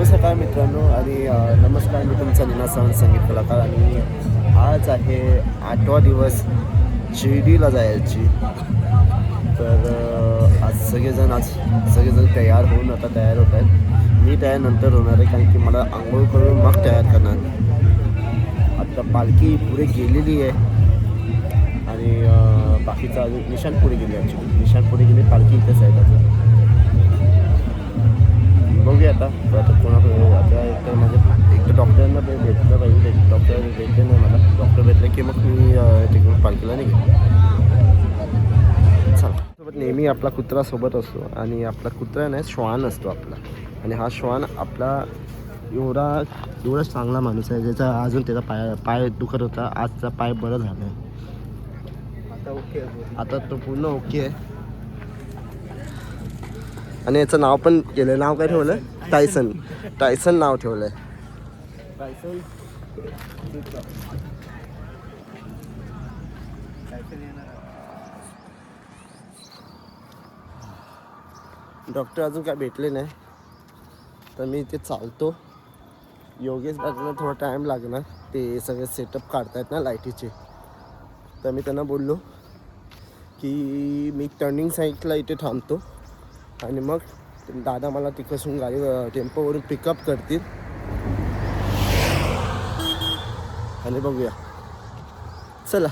सकाळ मित्रांनो आणि नमस्कार. मी तुमचा नीना सावंत, संगीत कलाकार. आणि आज आहे 8वा दिवस शिर्डीला जायची. तर आज सगळेजण तयार होऊन आता तयार होत आहेत. मी त्यानंतर होणार आहे कारण की मला आंघोळ करून मग तयार करणार. आता पालखी पुढे गेलेली आहे आणि बाकीचं अजून निशाण पुढे गेली. निशाण पुढे गेले, पालखी इथेच आहे त्याचं. बघूया आता कोणाकडे आता एक तर डॉक्टरांना भेटलं पाहिजे. डॉक्टर भेटले नाही मला. डॉक्टर भेटले की मग मी तिकडून पालखीला निघेन. चला, सोबत नेहमी आपला कुत्रा सोबत असतो आणि आपला कुत्रा नाही, श्वान असतो आपला. आणि हा श्वान आपला एवढा चांगला माणूस आहे ज्याचा अजून त्याचा पाय दुखत होता. आजचा पाय बरं झाला आहे. आता तो पूर्ण ओके आहे. आणि याचं नाव पण केलं. नाव काय ठेवलं? टायसन नाव ठेवलंय. डॉक्टर अजून काय भेटले नाही तर मी इथे चालतो. योगेश दादांना थोडा टाईम लागणार. ते सगळे सेटअप काढतायत ना लाईटीचे. तर मी त्यांना बोललो की मी टर्निंग साईडला इथे थांबतो आणि मग दादा मला तिकडसून गाडी टेम्पोवरून पिकअप करतील आणि बघूया. चला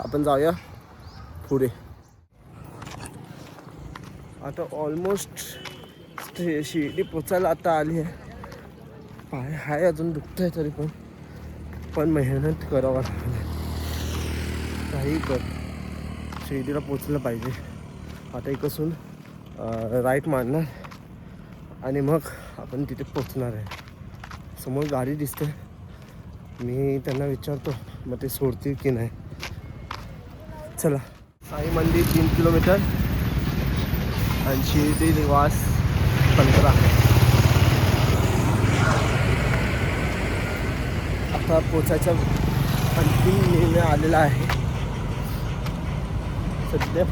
आपण जाऊया पुढे. आता ऑलमोस्ट शिर्डी पोचायला आता आली आहे. पाय हाय अजून दुखत आहे तरी पण मेहनत करावं लागणार. काही कर, शिर्डीला पोचलं पाहिजे. आता इकडसून राईट मारणार आणि मग आपण तिथे पोचणार आहे. समोर गाडी दिसते. मी त्यांना विचारतो मग ते सोडतील की नाही. चला. साई मंदिर 3 किलोमीटर आणि शिर्डी निवास 15. आता पोचायचा अंतिम निर्णय आलेला आहे. सध्या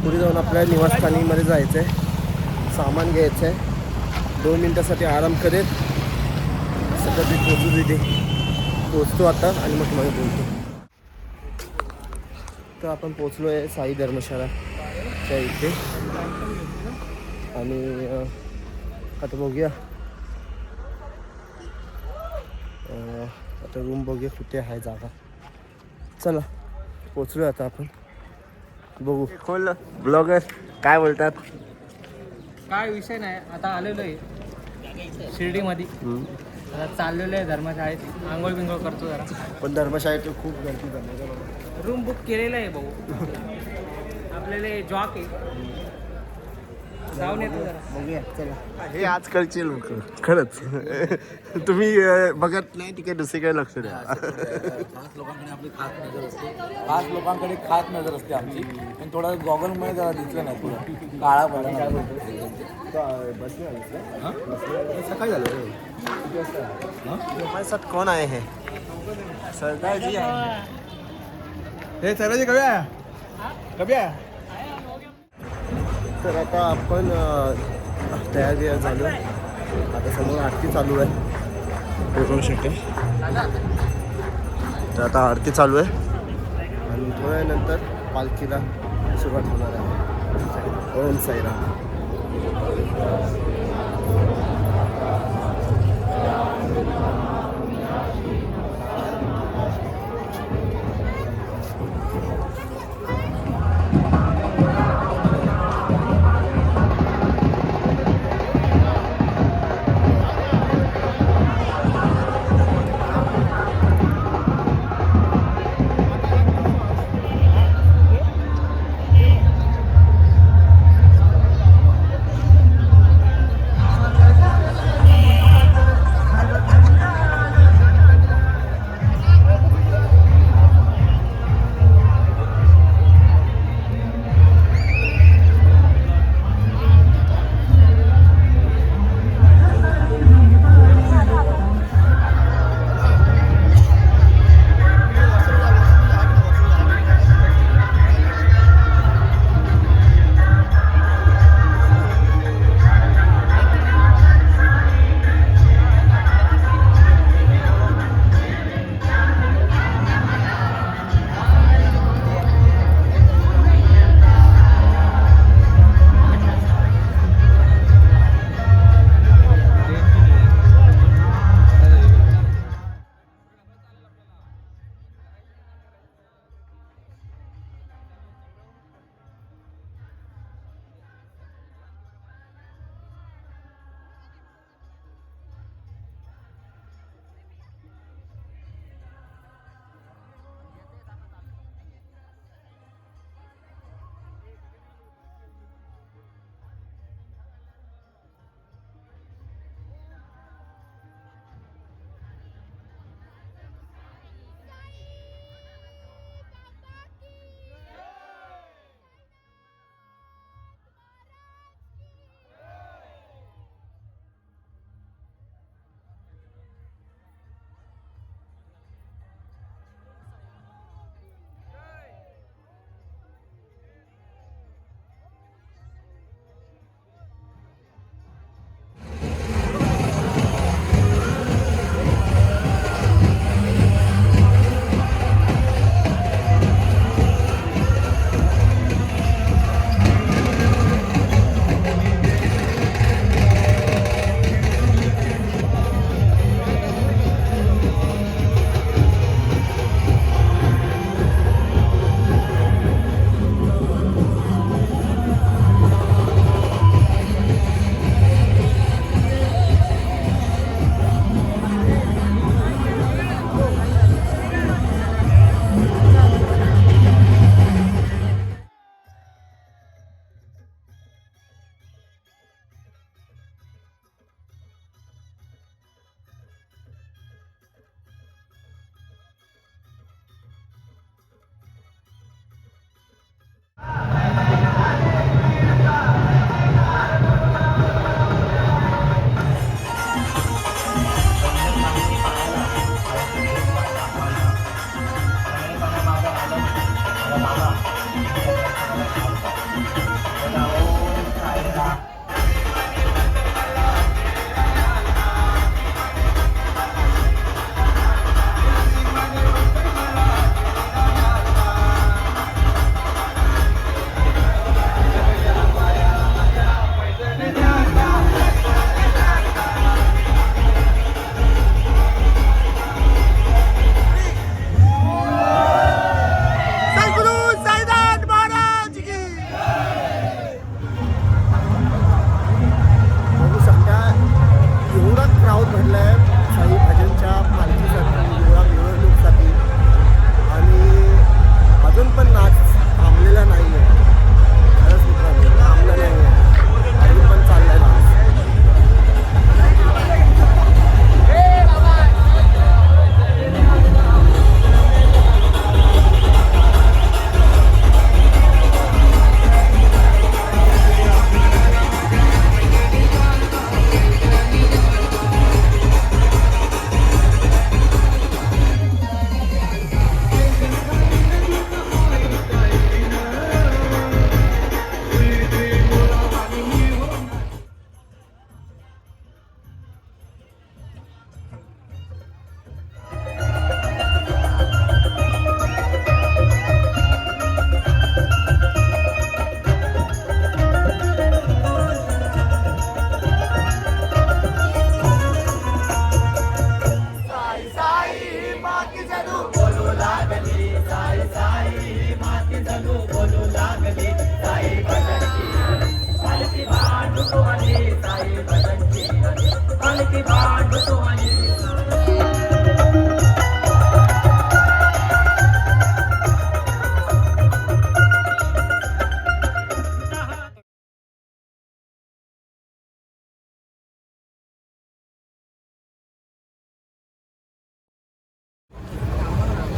पुढे जाऊन आपल्या निवासस्थानीमध्ये जायचं आहे. सामान घ्यायचं आहे. 2 मिनटासाठी आराम करेल. सध्या ते पोचतो आता आणि मग तुम्हाला बोलतो. तर आपण पोचलो आहे साई धर्मशाळाच्या इथे आणि आता बघूया. आता रूम बघूया कुठे आहे जागा. चला पोचलो आता आपण. बघू. खोल ब्लॉगर काय बोलतात. काय विषय नाही. आता आलेलो आहे शिर्डीमध्ये. आता चाललेलो आहे धर्मशाळेत. आंघोळ बिंघोळ करतो जरा. पण धर्मशाळेत खूप गर्दी झाली. रूम बुक केलेलं आहे भाऊ. आपल्याला जॉक आहे. जाऊन येतो जरा. बघूया. चला. हे आजकालचे लोक खरंच तुम्ही बघत नाही तिकडे दुसरीकडे लक्ष द्या. खास लोकांकडे आपली खास नजर असते आमची. पण थोडा गॉगलमुळे जरा दिसलं नाही. थोडं काळा पडला. सकाळी झालं. माझ्यासाठी कोण आहे हे? सरदारजी आहे. हे सरदारजी कभी आया? तर आता आपण तयारी झालो. आता समोर आरती चालू आहे. बघू शकते. तर आता आरती चालू आहे आणि थोड्या नंतर पालखीला सुरुवात होणार आहे. ओम साईराम.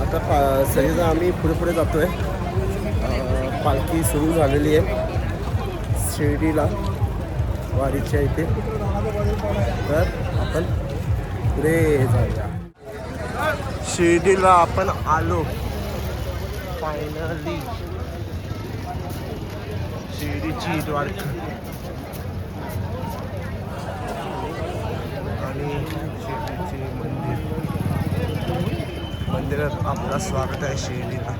आता सगळेजण आम्ही पुढे पुढे जातोय. पालखी सुरू झालेली आहे शिर्डीला वारीच्या इथे. तर आपण पुढे जाऊया. शिर्डीला आपण आलो फायनली. शिर्डीची द्वारका आणि शिर्डीचे मंदिरात आपलं स्वागत आहे शिर्डीला.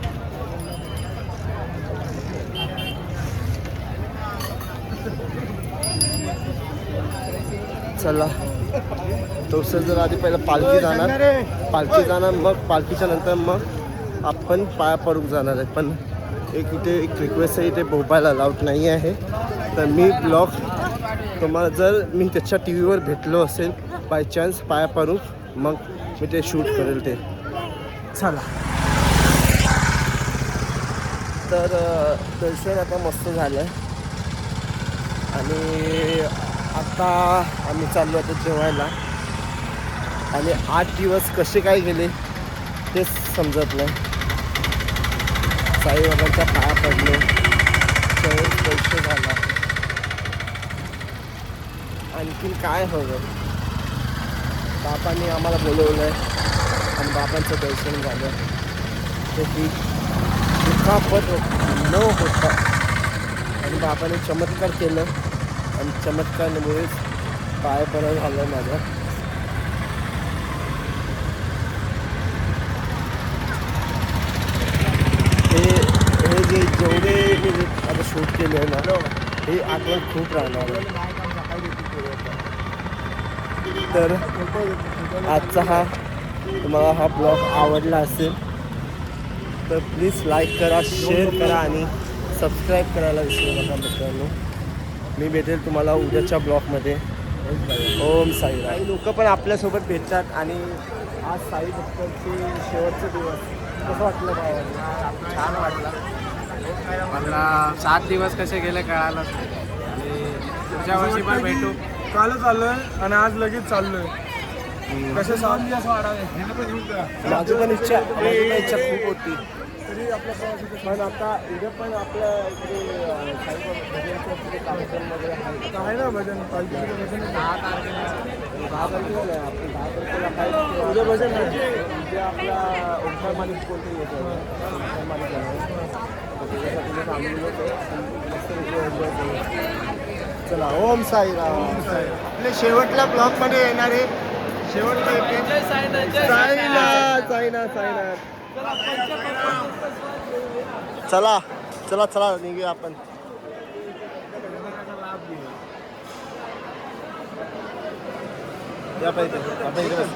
चला तो जर आधी पहिलं पालखी जाणार मग पालखीच्या नंतर मग आपण पाया पडूक जाणार आहे. पण इथे एक रिक्वेस्ट आहे, इथे मोबाईल अलाउड नाही आहे. तर मी ब्लॉग तुम्हाला जर मी त्याच्या टी व्हीवर भेटलो असेल बाय चान्स पाया पडूक मग मी ते शूट करेल ते. चला तर दर्शन आता मस्त झालं आणि आता आम्ही चाललो आता जेवायला. आणि 8 दिवस कसे काय गेले तेच समजत नाही. साईबाबांच्या पाया पडलो, सहज पैसे झाला. आणखीन काय हवं. बाबांनी आम्हाला बोलवलं आहे आणि बाबांचं दर्शन झालं ते की दुखापत न होता. आणि बाबाने चमत्कार केलं आणि चमत्कारामुळेच पाय बरं झालं माझं. हे जे जेवढे मी आता शूट केले आहे ना हे आठवण खूप राहणार आहे. तर आजचा हा तुम्हाला हा ब्लॉग आवडला असेल तर प्लीज लाईक करा, शेअर करा आणि सबस्क्राईब करायला विसरू नका मित्रांनो. मी भेटेल तुम्हाला उद्याच्या ब्लॉगमध्ये. ओम साईराम. काही लोक पण आपल्यासोबत भेटतात आणि आज साई भक्तांचे शेवटचे दिवस कसं वाटलं भावाला? छान वाटलं मला. 7 दिवस कसे गेले कळालंच नाही. आणि पुढच्या वर्षी पण भेटू. कालच आलोय आणि आज लगेच चाललोय. कसे 7 दिवस वाढावे. माझी पण इच्छा खूप होती पण आता उद्या पण आपल्या इकडे भजनचे कार्यक्रम वगैरे आहे ना भजन. पालखीचं भजन 10 तारखेला 10 तारखेला नाही आपण 10 तारखेला काय उद्या भजन आहे. उद्या आपला ओंकार मालिक कोणतं येतं ओंकार मालिक त्याच्यासाठी सांगलेलं होतं. चला ओम साईराम. आपले शेवटला ब्लॉगमध्ये येणारे शेवटला येते साईनाथ साईनाथ साईनाथ. चला चला चला निघूया आपण. या पाहिजे आपण इकडे बस.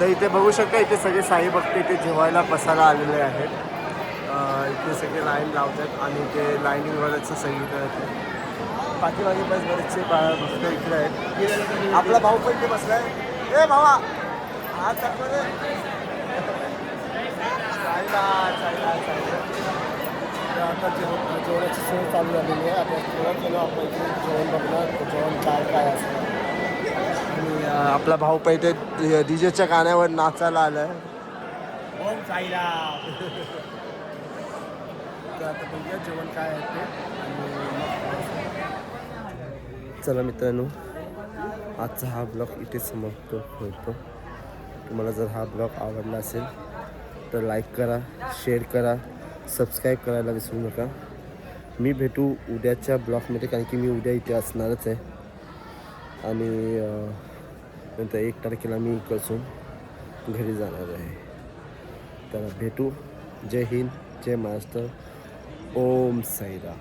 तर इथे बघू शकता इथे सगळे साई भक्त इथे जेवायला बसायला आलेले आहेत. इथे सगळे लाईन लावतात आणि ते लाईनिंगवाल्याचं सगळीकडे पाठीमागे बस बरेचसे भक्त इकडे आहेत. आपला भाऊ पण इथे बसलाय. ए भावा हात दाखवले. आता जेवणाची सोय चालू झालेली आहे. आता थोडं केलं आपण इथे जेवण बघणार जेवण काय असतं. आणि आपला भाऊ पैठे डीजेच्या गाण्यावर नाचायला आलाय. ओम साईराम. तर आता बघूया जेवण काय आहे ते. चला मित्रांनो आजचा हा ब्लॉग इथे समाप्त होतो. तुम्हाला जर हा ब्लॉग आवडला असेल तर लाईक करा, शेअर करा, सबस्क्राईब करायला विसरू नका. मी भेटू उद्याच्या ब्लॉगमध्ये कारण की मी उद्या इथे असणारच आहे. आणि नंतर 1 तारखेला मी इकडसून घरी जाणार आहे. तर भेटू. जय हिंद, जय महाराष्ट्र. ओम साईराम.